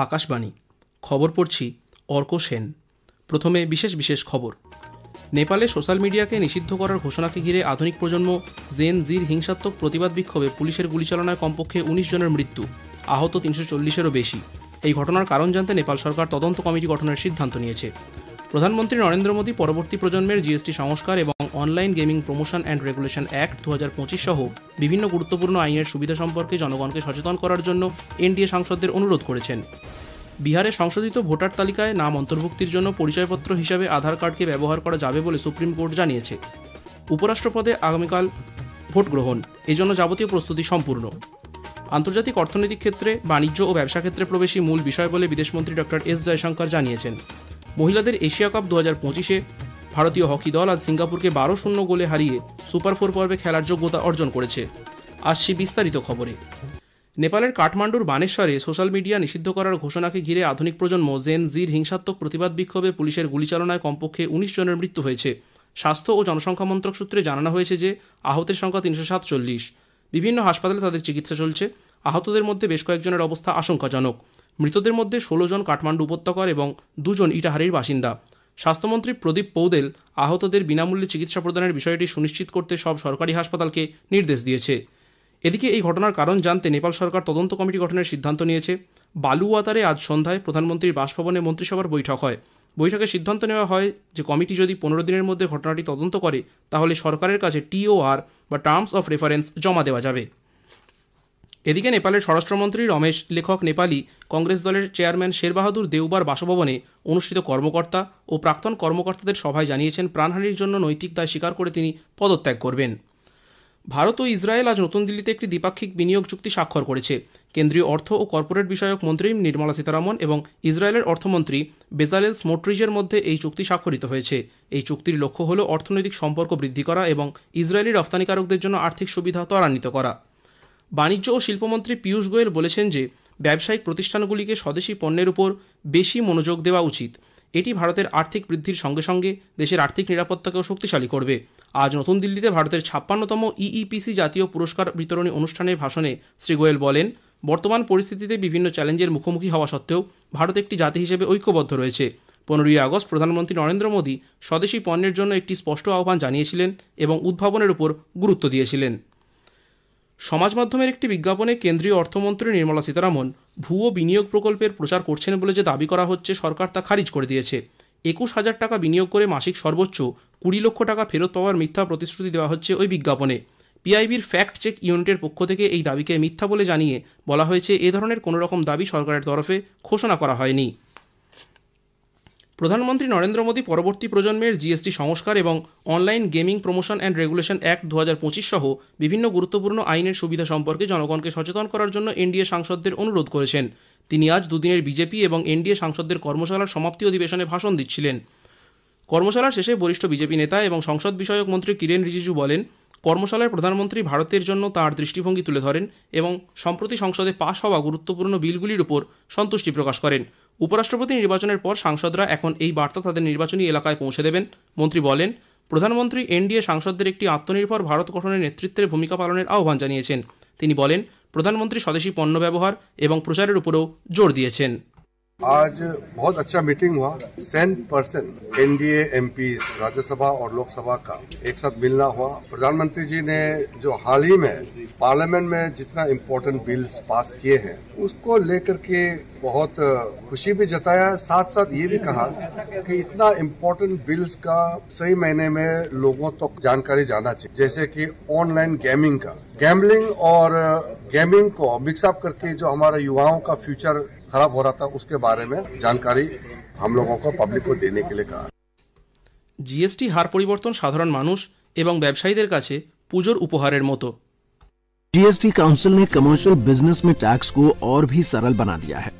আকাশবাণী খবর পড়ছি অর্ক সেন। প্রথমে বিশেষ খবর। নেপালে সোশ্যাল মিডিয়াকে নিষিদ্ধ করার ঘোষণাকে ঘিরে আধুনিক প্রজন্ম জেন জির হিংসাত্মক প্রতিবাদ বিক্ষোভে পুলিশের গুলিচালনায় কমপক্ষে ১৯ জনের মৃত্যু, আহত ৩৪০-এরও বেশি। এই ঘটনার কারণ জানতে নেপাল সরকার তদন্ত কমিটি গঠনের সিদ্ধান্ত নিয়েছে। প্রধানমন্ত্রী নরেন্দ্র মোদী পরবর্তী প্রজন্মের জিএসটি সংস্কার এবং online gaming promotion and regulation act ২০২৫ সহ বিভিন্ন গুরুত্বপূর্ণ আইনের সুবিধা সম্পর্কে জনগণকে সচেতন করার জন্য এনডিএ সাংসদদের অনুরোধ করেছেন। বিহারে সংশোধিত ভোটার তালিকায় নাম অন্তর্ভুক্তির জন্য পরিচয়পত্র হিসাবে আধার কার্ডকে ব্যবহার করা যাবে বলে সুপ্রিম কোর্ট জানিয়েছে। উপরাষ্ট্রপদে আগামীকাল ভোট গ্রহণ, এজন্য যাবতীয় প্রস্তুতি সম্পূর্ণ। আন্তর্জাতিক অর্থনৈতিক ক্ষেত্রে বাণিজ্য ও ব্যবসা ক্ষেত্রে প্রবেশই মূল বিষয় বলে বিদেশমন্ত্রী ডক্টর এস জয়শঙ্কর জানিয়েছেন। মহিলাদের এশিয়া কাপ ২০২৫-এ ভারতীয় হকি দল আজ সিঙ্গাপুরকে ১২-০ গোলে হারিয়ে সুপার 4 পর্বে খেলার যোগ্যতা অর্জন করেছে। আসছি বিস্তারিত খবরে। নেপালের কাঠমান্ডুর বানেশ্বরে সোশ্যাল মিডিয়া নিষিদ্ধ করার ঘোষণাকে ঘিরে আধুনিক প্রজন্ম জেন জির হিংসাত্মক প্রতিবাদ বিক্ষোভে পুলিশের গুলিচালনায় কমপক্ষে ১৯ জনের মৃত্যু হয়েছে। স্বাস্থ্য ও জনসংখ্যা মন্ত্রক সূত্রে জানানো হয়েছে যে আহতের সংখ্যা ৩৪৭। বিভিন্ন হাসপাতালে তাদের চিকিৎসা চলছে। আহতদের মধ্যে বেশ কয়েকজনের অবস্থা আশঙ্কাজনক। মৃতদের মধ্যে ১৬ জন কাঠমান্ডু উপত্যকার এবং ২ জন ইটাহারির বাসিন্দা। স্বাস্থ্যমন্ত্রী প্রদীপ পৌদেল আহতদের বিনামূল্যে চিকিৎসা প্রদানের বিষয়টি সুনিশ্চিত করতে সব সরকারি হাসপাতালকে নির্দেশ দিয়েছে। এদিকে এই ঘটনার কারণ জানতে নেপাল সরকার তদন্ত কমিটি গঠনের সিদ্ধান্ত নিয়েছে। বালুয়াতারে আজ সন্ধ্যায় প্রধানমন্ত্রীর বাসভবনে মন্ত্রিসভার বৈঠক হয়। বৈঠকে সিদ্ধান্ত নেওয়া হয় যে কমিটি যদি ১৫ দিনের মধ্যে ঘটনাটি তদন্ত করে তাহলে সরকারের কাছে TOR বা টার্মস অফ রেফারেন্স জমা দেওয়া যাবে। এদিকে নেপালের স্বরাষ্ট্রমন্ত্রী রমেশ লেখক নেপালি কংগ্রেস দলের চেয়ারম্যান শেরবাহাদুর দেউবার বাসভবনে অনুষ্ঠিত কর্মকর্তা ও প্রাক্তন কর্মকর্তাদের সভায় জানিয়েছেন প্রাণহানির জন্য নৈতিক দায় স্বীকার করে তিনি পদত্যাগ করবেন। ভারত ও ইসরায়েল আজ নতুন দিল্লিতে একটি দ্বিপাক্ষিক বিনিয়োগ চুক্তি স্বাক্ষর করেছে। কেন্দ্রীয় অর্থ ও কর্পোরেট বিষয়ক মন্ত্রী নির্মলা সীতারামন এবং ইসরায়েলের অর্থমন্ত্রী বেজালেল স্মোট্রিচের মধ্যে এই চুক্তি স্বাক্ষরিত হয়েছে। এই চুক্তির লক্ষ্য হল অর্থনৈতিক সম্পর্ক বৃদ্ধি করা এবং ইসরায়েলি রপ্তানিকারকদের জন্য আর্থিক সুবিধা ত্বরান্বিত করা। বাণিজ্য ও শিল্পমন্ত্রী পীয়ূষ গোয়েল বলেছেন যে ব্যবসায়িক প্রতিষ্ঠানগুলিকে স্বদেশি পণ্যের উপর বেশি মনোযোগ দেওয়া উচিত। এটি ভারতের আর্থিক বৃদ্ধির সঙ্গে সঙ্গে দেশের আর্থিক নিরাপত্তাকেও শক্তিশালী করবে। আজ নতুন দিল্লিতে ভারতের ৫৬তম EEPC জাতীয় পুরস্কার বিতরণী অনুষ্ঠানের ভাষণে শ্রী গোয়েল বলেন, বর্তমান পরিস্থিতিতে বিভিন্ন চ্যালেঞ্জের মুখোমুখি হওয়া সত্ত্বেও ভারত একটি জাতি হিসেবে ঐক্যবদ্ধ রয়েছে। ১৫ই আগস্ট প্রধানমন্ত্রী নরেন্দ্র মোদী স্বদেশি পণ্যের জন্য একটি স্পষ্ট আহ্বান জানিয়েছিলেন এবং উদ্ভাবনের উপর গুরুত্ব দিয়েছিলেন। সমাজ মাধ্যমের একটি বিজ্ঞাপনে কেন্দ্রীয় অর্থমন্ত্রী নির্মলা সীতারামন ভুয়ো বিনিয়োগ প্রকল্পের প্রচার করছেন বলে যে দাবি করা হচ্ছে সরকার তা খারিজ করে দিয়েছে। ২১,০০০ টাকা বিনিয়োগ করে মাসিক সর্বোচ্চ ২০ লক্ষ টাকা ফেরত পাওয়ার মিথ্যা প্রতিশ্রুতি দেওয়া হচ্ছে ওই বিজ্ঞাপনে। PIBর ফ্যাক্ট চেক ইউনিটের পক্ষ থেকে এই দাবিকে মিথ্যা বলে জানিয়ে বলা হয়েছে এ ধরনের কোনো রকম দাবি সরকারের তরফে ঘোষণা করা হয়নি। প্রধানমন্ত্রী নরেন্দ্র মোদী পরবর্তী প্রজন্মের জিএসটি সংস্কার এবং online gaming promotion and regulation act ২০২৫ সহ বিভিন্ন গুরুত্বপূর্ণ আইনের সুবিধা সম্পর্কে জনগণকে সচেতন করার জন্য এনডিএ সাংসদদের অনুরোধ করেছেন। তিনি আজ দুদিনের বিজেপি এবং এনডিএ সাংসদদের কর্মশালার সমাপ্তি অধিবেশনে ভাষণ দিচ্ছিলেন। কর্মশালার শেষে বরিষ্ঠ বিজেপি নেতা এবং সংসদ বিষয়ক মন্ত্রী কিরেন রিজিজু বলেন, কর্মশালায় প্রধানমন্ত্রী ভারতের জন্য তাঁর দৃষ্টিভঙ্গি তুলে ধরেন এবং সম্প্রতি সংসদে পাশ হওয়া গুরুত্বপূর্ণ বিলগুলির উপর সন্তুষ্টি প্রকাশ করেন। উপরাষ্ট্রপতি নির্বাচনের পর সাংসদরা এখন এই বার্তা তাদের নির্বাচনী এলাকায় পৌঁছে দেবেন। মন্ত্রী বলেন, প্রধানমন্ত্রী এনডিএ সাংসদদের একটি আত্মনির্ভর ভারত গঠনের নেতৃত্বের ভূমিকা পালনের আহ্বান জানিয়েছেন। তিনি বলেন, প্রধানমন্ত্রী স্বদেশী পণ্য ব্যবহার এবং প্রচারের উপরেও জোর দিয়েছেন। आज बहुत अच्छा मीटिंग हुआ। 100% एनडीए MPs राज्यसभा और लोकसभा का एक साथ मिलना हुआ। प्रधानमंत्री जी ने जो हाल ही में पार्लियामेंट में जितना इम्पोर्टेंट बिल्स पास किए हैं उसको लेकर के बहुत खुशी भी जताया, साथ साथ ये भी कहा कि इतना इम्पोर्टेंट बिल्स का सही महीने में लोगों तक जानकारी जाना चाहिए, जैसे कि ऑनलाइन गेमिंग का, गैम्बलिंग और गेमिंग को मिक्सअप करके जो हमारे युवाओं का फ्यूचर खराब हो रहा था उसके बारे में जानकारी हम लोगों को पब्लिक को देने के लिए कहा। জিএসটি হার পরিবর্তন সাধারণ মানুষ এবং ব্যবসায়ীদের কাছে পুজোর উপহারের মতো। जीएसटी काउंसिल ने कमर्शियल बिजनेस में टैक्स को और भी सरल बना दिया है।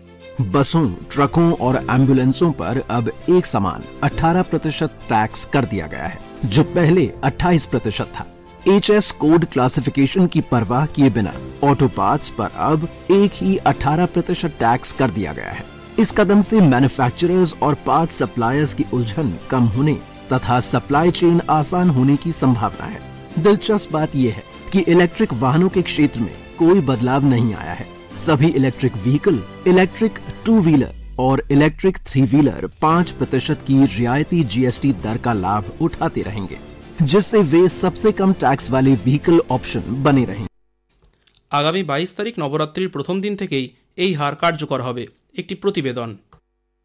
बसों, ट्रकों और एम्बुलेंसों पर अब एक समान 18% टैक्स कर दिया गया है, जो पहले 28% था। HS कोड क्लासिफिकेशन की परवाह किए बिना ऑटो पार्ट्स पर अब एक ही 18% टैक्स कर दिया गया है। इस कदम से मैन्युफैक्चरर्स और पार्ट्स सप्लायर्स की उलझन कम होने तथा सप्लाई चेन आसान होने की संभावना है। दिलचस्प बात यह है कि इलेक्ट्रिक वाहनों के क्षेत्र में कोई बदलाव नहीं आया है। सभी इलेक्ट्रिक व्हीकल, इलेक्ट्रिक 2 व्हीलर और इलेक्ट्रिक 3 व्हीलर 5% की रियायती जीएसटी दर का लाभ उठाते रहेंगे, जिससे वे सबसे कम टैक्स वाले व्हीकल ऑप्शन बने रहेंगे। আগামী 22 তারিখ নবরাত্রির প্রথম দিন থেকেই এই হার কার্যকর হবে। একটি প্রতিবেদন।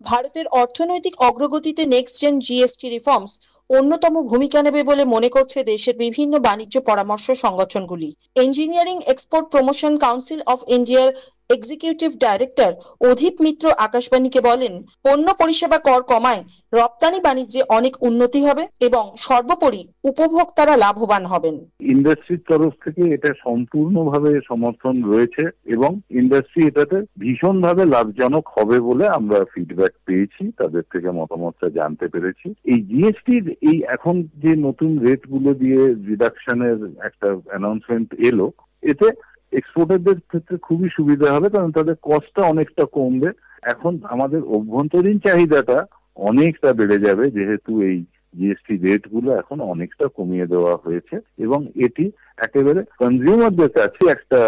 ভারতের অর্থনৈতিক অগ্রগতিতে নেক্সট জেন জিএসটি রিফর্মস অন্যতম ভূমিকা নেবে বলে মনে করছে দেশের বিভিন্ন বাণিজ্য পরামর্শ সংগঠনগুলি। Engineering export promotion council of ইন্ডিয়ার এক্সিকিউটিভ ডাইরেক্টর অধীপ মিত্র আকাশবাণীকে বলেন, পণ্য পরিষেবা কর কমায় রপ্তানি বাণিজ্যে অনেক উন্নতি হবে এবং সর্বোপরি উপভোক্তারা লাভবান হবেন। ইন্ডাস্ট্রির তরফ থেকে এটা সম্পূর্ণভাবে সমর্থন রয়েছে এবং ইন্ডাস্ট্রি এটাতে ভীষণভাবে লাভজনক হবে বলে আমরা ফিডব্যাক পেয়েছি, তাদের থেকে মতামতটা জানতে পেরেছি। এই জিএসটির এই এখন যে নতুন রেট গুলো দিয়ে রিডাকশনের একটা অ্যানাউন্সমেন্ট এলো, এতে এক্সপোর্টারদের ক্ষেত্রে খুবই সুবিধা হবে, কারণ তাদের কস্টটা অনেকটা কমবে। এখন আমাদের অভ্যন্তরীণ চাহিদাটা অনেকটা বেড়ে যাবে, যেহেতু এই জিএসটি রেট গুলো এখন অনেকটা কমিয়ে দেওয়া হয়েছে এবং এটি একেবারে কনজিউমারদের কাছে একটা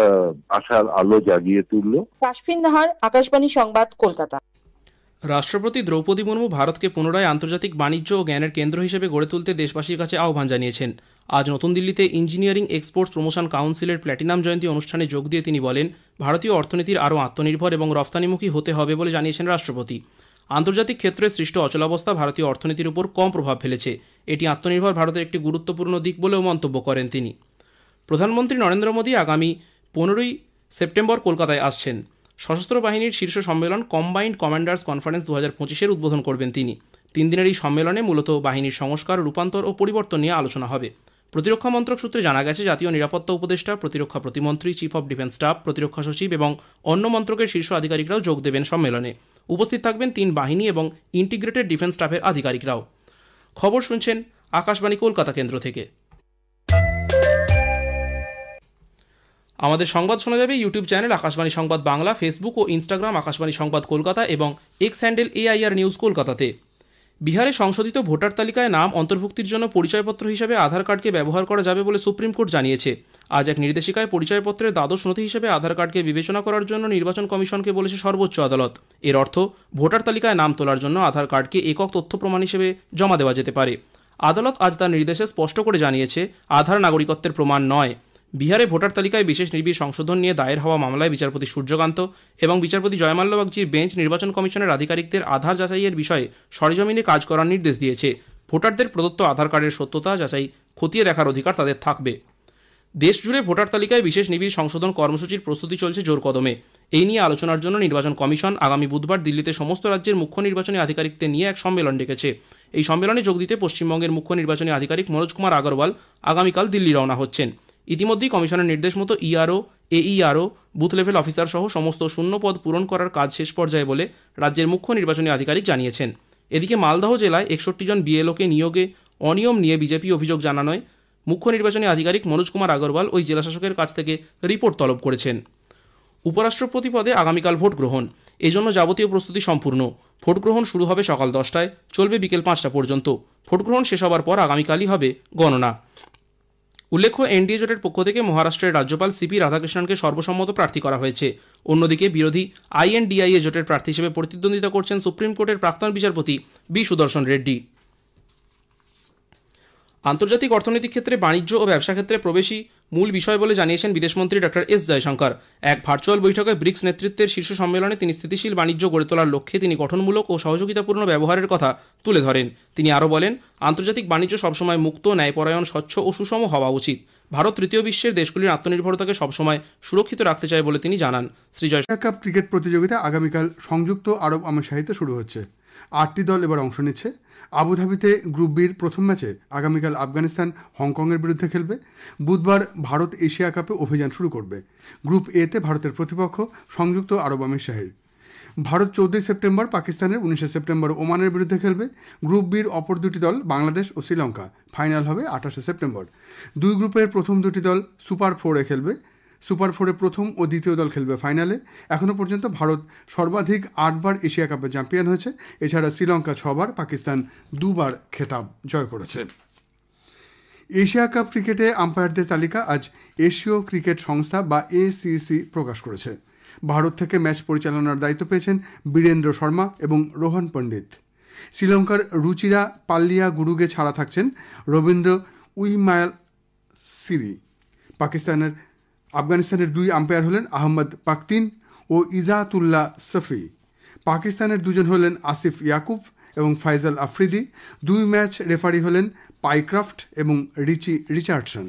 আশার আলো জাগিয়ে তুললো। কাশফিন নাহার, আকাশবাণী সংবাদ, কলকাতা। রাষ্ট্রপতি দ্রৌপদী মুর্মু ভারতকে পুনরায় আন্তর্জাতিক বাণিজ্য ও জ্ঞানের কেন্দ্র হিসেবে গড়ে তুলতে দেশবাসীর কাছে আহ্বান জানিয়েছেন। আজ নতুন দিল্লিতে ইঞ্জিনিয়ারিং এক্সপোর্টস প্রমোশন কাউন্সিলের প্ল্যাটিনাম জয়ন্তী অনুষ্ঠানে যোগ দিয়ে তিনি বলেন, ভারতীয় অর্থনীতির আরও আত্মনির্ভর এবং রফতানিমুখী হতে হবে বলে জানিয়েছেন রাষ্ট্রপতি। আন্তর্জাতিক ক্ষেত্রে সৃষ্ট অচলাবস্থা ভারতীয় অর্থনীতির উপর কম প্রভাব ফেলেছে। এটি আত্মনির্ভর ভারতের একটি গুরুত্বপূর্ণ দিক বলেও মন্তব্য করেন তিনি। প্রধানমন্ত্রী নরেন্দ্র মোদী আগামী 15ই সেপ্টেম্বর কলকাতায় আসছেন। সশস্ত্র বাহিনীর শীর্ষ সম্মেলন কম্বাইন্ড কমান্ডার্স কনফারেন্স 2025-এর উদ্বোধন করবেন তিনি। 3 দিনের এই সম্মেলনে মূলত বাহিনীর সংস্কার, রূপান্তর ও পরিবর্তন নিয়ে আলোচনা হবে। প্রতিরক্ষা মন্ত্রক সূত্রে জানা গেছে, জাতীয় নিরাপত্তা উপদেষ্টা, প্রতিরক্ষা প্রতিমন্ত্রী, চিফ অব ডিফেন্স স্টাফ, প্রতিরক্ষা সচিব এবং অন্য মন্ত্রকের শীর্ষ আধিকারিকরাও যোগ দেবেন সম্মেলনে। উপস্থিত থাকবেন 3 বাহিনী এবং ইন্টিগ্রেটেড ডিফেন্স স্টাফের আধিকারিকরাও। খবর শুনছেন আকাশবাণী কলকাতা কেন্দ্র থেকে। আমাদের সংবাদ শোনা যাবে ইউটিউব চ্যানেল আকাশবাণী সংবাদ বাংলা, ফেসবুক ও ইনস্টাগ্রাম আকাশবাণী সংবাদ কলকাতা এবং এক্স হ্যান্ডেল AIR নিউজ কলকাতাতে। বিহারে সংশোধিত ভোটার তালিকায় নাম অন্তর্ভুক্তির জন্য পরিচয়পত্র হিসেবে আধার কার্ডকে ব্যবহার করা যাবে বলে সুপ্রিম কোর্ট জানিয়েছে। আজ এক নির্দেশিকায় পরিচয়পত্রের দ্বাদশ নথি হিসেবে আধার কার্ডকে বিবেচনা করার জন্য নির্বাচন কমিশনকে বলেছে সর্বোচ্চ আদালত। এর অর্থ, ভোটার তালিকায় নাম তোলার জন্য আধার কার্ডকে একক তথ্য প্রমাণ হিসেবে জমা দেওয়া যেতে পারে। আদালত আজ তার নির্দেশে স্পষ্ট করে জানিয়েছে, আধার নাগরিকত্বের প্রমাণ নয়। বিহারে ভোটার তালিকায় বিশেষ নিবিড় সংশোধন নিয়ে দায়ের হওয়া মামলায় বিচারপতি সূর্যকান্ত এবং বিচারপতি জয়মাল্য বাগচির বেঞ্চ নির্বাচন কমিশনের আধিকারিকদের আধার যাচাইয়ের বিষয়ে সরেজমিনে কাজ করার নির্দেশ দিয়েছে। ভোটারদের প্রদত্ত আধার কার্ডের সত্যতা যাচাই খতিয়ে দেখার অধিকার তাদের থাকবে। দেশজুড়ে ভোটার তালিকায় বিশেষ নিবিড় সংশোধন কর্মসূচির প্রস্তুতি চলছে জোর কদমে। এই নিয়ে আলোচনার জন্য নির্বাচন কমিশন আগামী বুধবার দিল্লিতে সমস্ত রাজ্যের মুখ্য নির্বাচনী আধিকারিকদের নিয়ে এক সম্মেলন ডেকেছে। এই সম্মেলনে যোগ দিতে পশ্চিমবঙ্গের মুখ্য নির্বাচনী আধিকারিক মনোজ কুমার আগরওয়াল আগামীকাল দিল্লি রওনা হচ্ছেন। ইতিমধ্যেই কমিশনের নির্দেশ মতো ERO, AERO, booth level officer সহ সমস্ত শূন্য পদ পূরণ করার কাজ শেষ পর্যায়ে বলে রাজ্যের মুখ্য নির্বাচনী আধিকারিক জানিয়েছেন। এদিকে মালদহ জেলায় 61 জন BLOকে নিয়োগে অনিয়ম নিয়ে বিজেপি অভিযোগ জানানোয় মুখ্য নির্বাচনী আধিকারিক মনোজ কুমার আগরওয়াল ওই জেলাশাসকের কাছ থেকে রিপোর্ট তলব করেছেন। উপরাষ্ট্রপতি পদে আগামীকাল ভোট গ্রহণ, এজন্য যাবতীয় প্রস্তুতি সম্পূর্ণ। ভোট গ্রহণ শুরু হবে সকাল 10টায়, চলবে বিকেল 5টা পর্যন্ত। ভোট গ্রহণ শেষ হবার পর আগামীকালই হবে গণনা। উল্লেখ্য, NDA জোটের পক্ষ থেকে মহারাষ্ট্রের রাজ্যপাল CP রাধাকৃষ্ণনকে সর্বসম্মত প্রার্থী করা হয়েছে। অন্যদিকে বিরোধী INDIA জোটের প্রার্থী হিসেবে প্রতিদ্বন্দ্বিতা করছেন সুপ্রিম কোর্টের প্রাক্তন বিচারপতি B. সুদর্শন রেড্ডি। আন্তর্জাতিক অর্থনৈতিক ক্ষেত্রে বাণিজ্য ও ব্যবসা ক্ষেত্রে প্রবেশই মূল বিষয় বলে জানিয়েছেন বিদেশমন্ত্রী ডক্টর S. জয়শঙ্কর। এক ভার্চুয়াল বৈঠকে ব্রিক্স নেতৃত্বের শীর্ষ সম্মেলনে তিনি স্থিতিশীল বাণিজ্য গড়ে তোলার লক্ষ্যে তিনি গঠনমূলক ও সহযোগিতাপূর্ণ ব্যবহারের কথা তুলে ধরেন। তিনি আরও বলেন, আন্তর্জাতিক বাণিজ্য সবসময় মুক্ত, ন্যায়পরায়ণ, স্বচ্ছ ও সুষম হওয়া উচিত। ভারত তৃতীয় বিশ্বের দেশগুলির আত্মনির্ভরতাকে সবসময় সুরক্ষিত রাখতে চায় বলে তিনি জানান। শ্রী জয়শঙ্কর কাপ ক্রিকেট প্রতিযোগিতা আগামীকাল সংযুক্ত আরব আমিরাতে শুরু হচ্ছে। 8টি দল এবার অংশ নিচ্ছে। আবুধাবিতে গ্রুপ বির প্রথম ম্যাচে আগামীকাল আফগানিস্তান হংকংয়ের বিরুদ্ধে খেলবে। বুধবার ভারত এশিয়া কাপে অভিযান শুরু করবে। গ্রুপ এতে ভারতের প্রতিপক্ষ সংযুক্ত আরব আমিরাত। ভারত 14 সেপ্টেম্বর পাকিস্তানের, 19 সেপ্টেম্বর ওমানের বিরুদ্ধে খেলবে। গ্রুপ বির অপর দুটি দল বাংলাদেশ ও শ্রীলঙ্কা। ফাইনাল হবে 28 সেপ্টেম্বর। দুই গ্রুপের প্রথম দুটি দল সুপার 4-এ খেলবে। সুপার 4-এ প্রথম ও দ্বিতীয় দল খেলবে ফাইনালে। এখনও পর্যন্ত ভারত সর্বাধিক 8 বার এশিয়া কাপের চ্যাম্পিয়ন হয়েছে। এছাড়া শ্রীলঙ্কা 6 বার, পাকিস্তান 2 বার খেতাব জয় করেছে। এশিয়া কাপ ক্রিকেটে আম্পায়ারদের তালিকা আজ এশীয় ক্রিকেট সংস্থা বা ACC প্রকাশ করেছে। ভারত থেকে ম্যাচ পরিচালনার দায়িত্ব পেয়েছেন বীরেন্দ্র শর্মা এবং রোহন পণ্ডিত। শ্রীলঙ্কার রুচিরা পাল্লিয়া গুরুগে ছাড়া থাকছেন রবীন্দ্র উইমায়াল সিরি। আফগানিস্তানের 2 আম্পায়ার হলেন আহমদ পাকতিন ও ইজাতুল্লাহ সফি। পাকিস্তানের 2জন হলেন আসিফ ইয়াকুব এবং ফাইজাল আফ্রিদি। 2 ম্যাচ রেফারি হলেন পাইক্রাফট এবং রিচি রিচার্ডসন।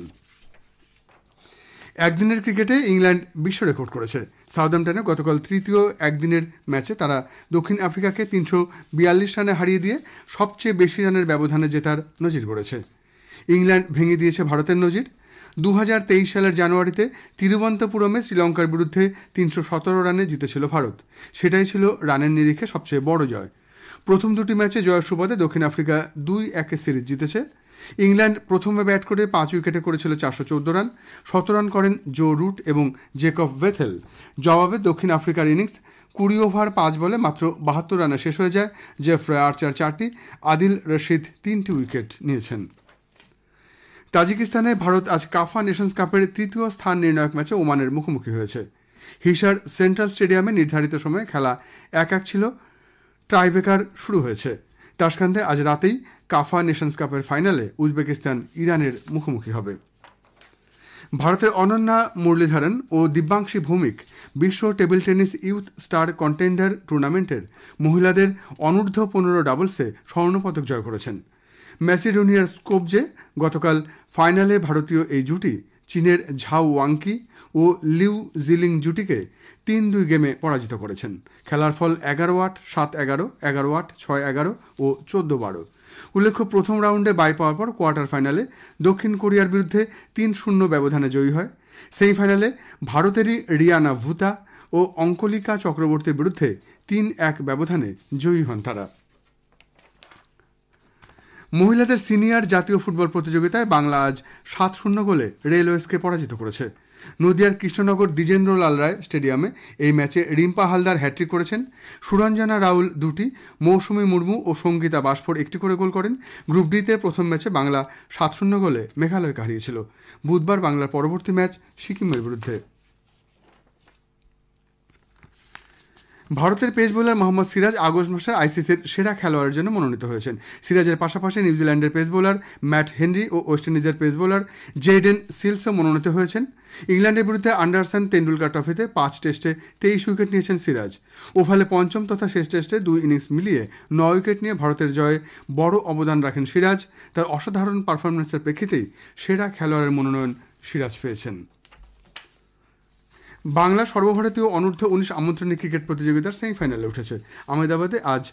একদিনের ক্রিকেটে ইংল্যান্ড বিশ্ব রেকর্ড করেছে। সাউদাম্পটনে গতকাল তৃতীয় একদিনের ম্যাচে তারা দক্ষিণ আফ্রিকাকে 342 রানে হারিয়ে দিয়ে সবচেয়ে বেশি রানের ব্যবধানে জেতার নজির গড়েছে। ইংল্যান্ড ভেঙে দিয়েছে ভারতের নজির। 2023 সালের জানুয়ারিতে তিরুবন্তপুরমে শ্রীলঙ্কার বিরুদ্ধে 317 রানে জিতেছিল ভারত। সেটাই ছিল রানের নিরিখে সবচেয়ে বড় জয়। প্রথম 2টি ম্যাচে জয়ের সুবাদে দক্ষিণ আফ্রিকা 2-1 সিরিজ জিতেছে। ইংল্যান্ড প্রথমে ব্যাট করে 5 উইকেটে করেছিল 414 রান। 17 রান করেন জো রুট এবং জেকব ভেথেল। জবাবে দক্ষিণ আফ্রিকার ইনিংস 20 ওভার 5 বলে মাত্র 72 রানে শেষ হয়ে যায়। জেফ্রে আর্চার 4টি, আদিল রশিদ 3টি উইকেট নিয়েছেন। তাজিকিস্তানে ভারত আজ কাফা নেশনস কাপের তৃতীয় স্থান নির্ণায়ক ম্যাচে ওমানের মুখোমুখি হয়েছে। হিসার সেন্ট্রাল স্টেডিয়ামে নির্ধারিত সময়ে খেলা 1-1 ছিল। টাইব্রেকার শুরু হয়েছে। তাশকান্দে আজ রাতেই কাফা নেশনস কাপের ফাইনালে উজবেকিস্তান ইরানের মুখোমুখি হবে। ভারতের অনন্যা মুরলীধরন ও দিব্যাংশী ভৌমিক বিশ্ব table tennis youth star contender টুর্নামেন্টের মহিলাদের অনূর্ধ্ব 15 ডাবলসে স্বর্ণপদক জয় করেছেন। ম্যাসিডোনিয়ার স্কোপজে গতকাল ফাইনালে ভারতীয় এই জুটি চীনের ঝাও ওয়াংকি ও লিউ জিলিং জুটিকে 3-2 গেমে পরাজিত করেছেন। খেলার ফল 11-8, 7-11, 11-8, 6-11 ও 14-12। উল্লেখ্য, প্রথম রাউন্ডে বাই পাওয়ার পর কোয়ার্টার ফাইনালে দক্ষিণ কোরিয়ার বিরুদ্ধে 3-0 ব্যবধানে জয়ী হয়। সেমিফাইনালে ভারতেরই রিয়ানা ভুতা ও অঙ্কলিকা চক্রবর্তীর বিরুদ্ধে 3-1 ব্যবধানে জয়ী হন তারা। মহিলাদের সিনিয়র জাতীয় ফুটবল প্রতিযোগিতায় বাংলা আজ 7-0 গোলে রেলওয়েজকে পরাজিত করেছে। নদিয়ার কৃষ্ণনগর দ্বিজেন্দ্রলাল রায় স্টেডিয়ামে এই ম্যাচে রিম্পা হালদার হ্যাট্রিক করেছেন। সুরঞ্জনা রাউল 2টি, মৌসুমী মুর্মু ও সঙ্গীতা বাসফোর 1টি করে গোল করেন। গ্রুপ ডিতে প্রথম ম্যাচে বাংলা 7-0 গোলে মেঘালয়কে হারিয়েছিল। বুধবার বাংলার পরবর্তী ম্যাচ সিকিমের বিরুদ্ধে। ভারতের pace bowler Mohammad Siraj August মাসে আইসিসির সেরা খেলোয়াড়ের জন্য মনোনীত হয়েছেন। সিরাজের পাশাপাশি নিউজিল্যান্ডের পেস বোলার ম্যাট হেনরি ও ওয়েস্ট ইন্ডিজের পেস বোলার জেডেন সিলসও মনোনীত হয়েছেন। ইংল্যান্ডের বিরুদ্ধে আন্ডারসন তেন্ডুলকার ট্রফিতে 5 টেস্টে 23 উইকেট নিয়েছেন সিরাজ। ওভালে পঞ্চম তথা শেষ টেস্টে 2 ইনিংস মিলিয়ে 9 উইকেট নিয়ে ভারতের জয়ে বড় অবদান রাখেন সিরাজ। তার অসাধারণ পারফরম্যান্সের প্রেক্ষিতেই সেরা খেলোয়াড়ের মনোনয়ন সিরাজ পেয়েছেন। বাংলা সর্বভারতীয় অনূর্ধ্ব 19 আমন্ত্রণী ক্রিকেট প্রতিযোগিতার সেমিফাইনালে উঠেছে। আহমেদাবাদে আজ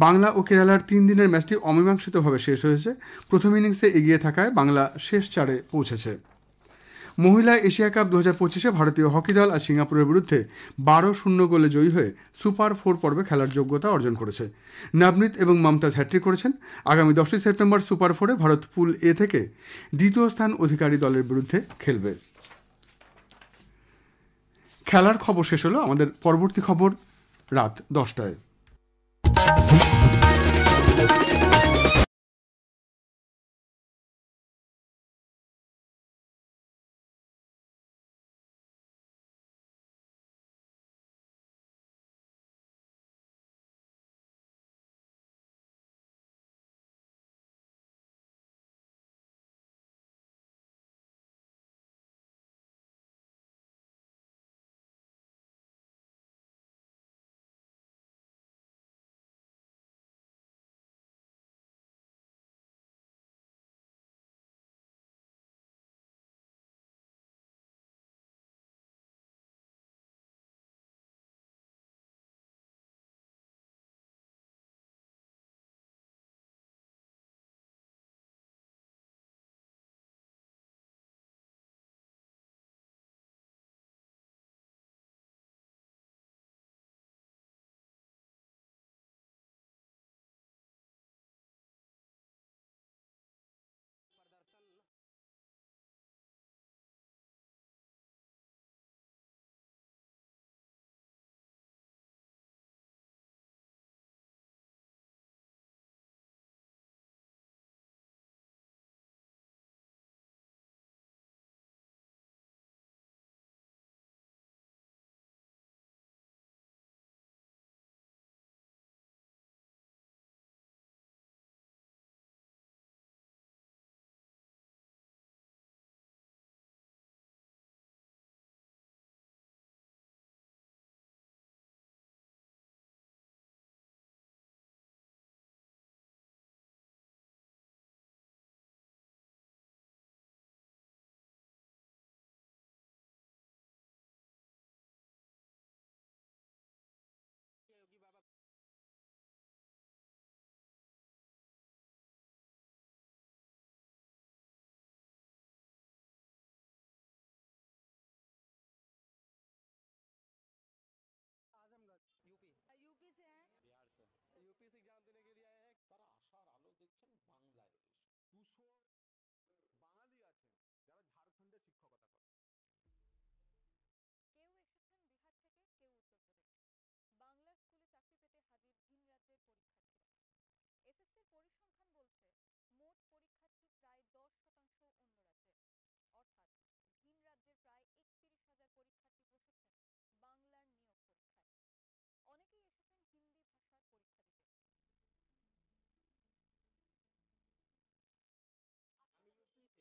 বাংলা ও কেরালার 3 দিনের ম্যাচটি অমীমাংসিতভাবে শেষ হয়েছে। প্রথম ইনিংসে এগিয়ে থাকায় বাংলা শেষ 4-এ পৌঁছেছে। মহিলা এশিয়া কাপ 2025-এ ভারতীয় হকি দল আজ সিঙ্গাপুরের বিরুদ্ধে 12-0 গোলে জয়ী হয়ে সুপার 4 পর্বে খেলার যোগ্যতা অর্জন করেছে। নবনীত এবং মমতাজ হ্যাট্রিক করেছেন। আগামী 10 সেপ্টেম্বর সুপার 4-এ ভারত পুল এ থেকে দ্বিতীয় স্থান অধিকারী দলের বিরুদ্ধে খেলবে। খেলার খবর শেষ হলো। আমাদের পরবর্তী খবর রাত 10টায়। जीएस एग्जाम देने के लिए आए हैं। তারা আশার আলো দেখছেন বাংলায় এসে। 200 বাঙালি আছেন যারা ঝাড়খণ্ডে শিক্ষকতা করেন। কেউ এসেছেন বিহার থেকে, কেউ উত্তরপ্রদেশ। বাংলা স্কুলে চাকরি পেতে হাজির ভিন রাজ্যের পরীক্ষার্থীরা। এসএসসির পরিসংখ্যান বলছে মোট পরীক্ষার্থী প্রায় 10% অন্য রাজ্যের, অর্থাৎ ভিন রাজ্যের প্রায় 31,000 পরীক্ষার্থী বসেছেন বাংলার নিয়োগ পরীক্ষায়। অনেকেই এসেছেন হিন্দি ভাষার পরীক্ষা দিতে। यूपी से आए।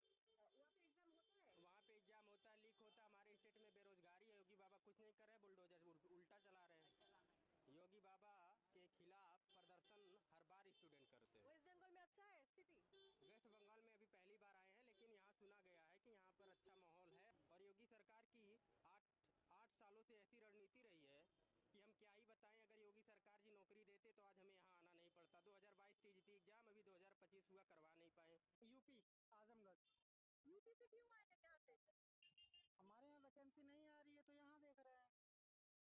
हाँ, वहाँ पे एग्जाम होता है? वहाँ पे एग्जाम होता है, लीक होता है। हमारे स्टेट में बेरोजगारी है, योगी बाबा कुछ नहीं कर रहे, बुलडोजर उल्टा चला रहे हैं। योगी बाबा के खिलाफ प्रदर्शन हर बार स्टूडेंट करते हैं। वेस्ट बंगाल में अच्छा है स्थिति? वेस्ट बंगाल में अभी पहली बार आए हैं, लेकिन यहाँ सुना गया है कि यहाँ पर अच्छा माहौल है और योगी सरकार की 8 सालों से ऐसी रणनीति रही है कि हम क्या ही बताएं। अगर योगी सरकार जी नौकरी देते तो आज हमें यहाँ आना नहीं पड़ता। 2022 टीजीटी एग्जाम अभी 2025 हुआ, करवा नहीं पाए। यूपी आजमगढ़। यूपी से क्यों आए हैं यहाँ पे? हमारे यहाँ वैकेंसी नहीं आ रही है तो यहाँ देख रहे हैं।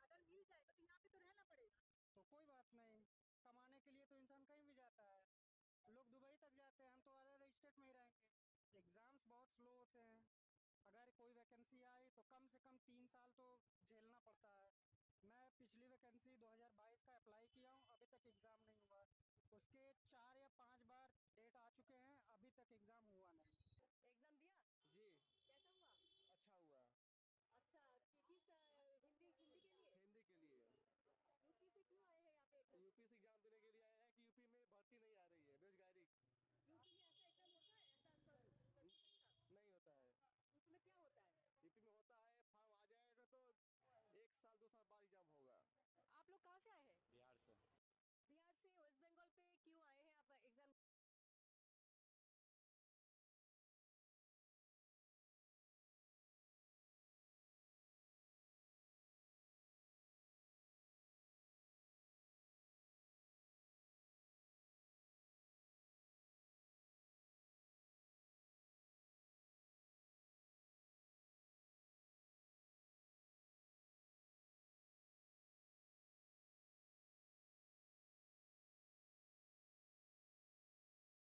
अगर मिल जाएगा तो यहाँ पे तो रहना पड़ेगा। तो कोई बात नहीं, कमाने के लिए तो इंसान कहीं भी जाता है। लोग दुबई तक जाते हैं, हम तो अदर स्टेट में ही रहेंगे। एग्जाम्स बहुत स्लो होते हैं। अगर कोई वैकेंसी आई तो कम से कम 3 साल तो झेलना पड़ता है। मैं पिछली वैकेंसी 2022 का अप्लाई किया हूँ, अभी तक एग्जाम नहीं हुआ। उसके 4 या 5 बार डेट आ चुके हैं, अभी तक एग्जाम हुआ नहीं।